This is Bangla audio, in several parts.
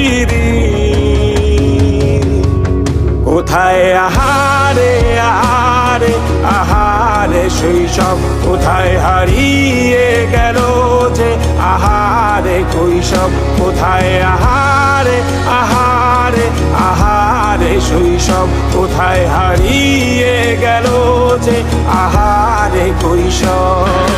ফিরি। কোথায় আহারে আহারে আহারে শৈশব, কোথায় হারিয়ে গেল যে আহারে কৈশব। কোথায় আহারে আহারে আহারে শৈশব, কোথায় হারিয়ে গেল যে আহারে কৈশব।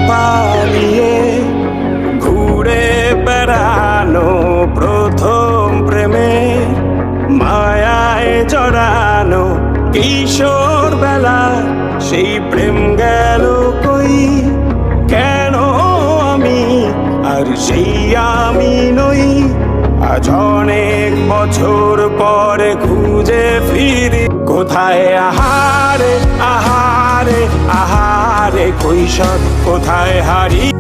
পালিয়ে ঘুরে বেড়ানো প্রথম প্রেমে, মায়ায় জড়ানো কিশোর বেলা, সেই প্রেম গেল কই, কেন আমি আর সেই আমি নই। আজ অনেক বছর পরে খুঁজে ফিরি। কোথায় আহারে আহারে আহারে কৈশোর, কোথায় হারিয়ে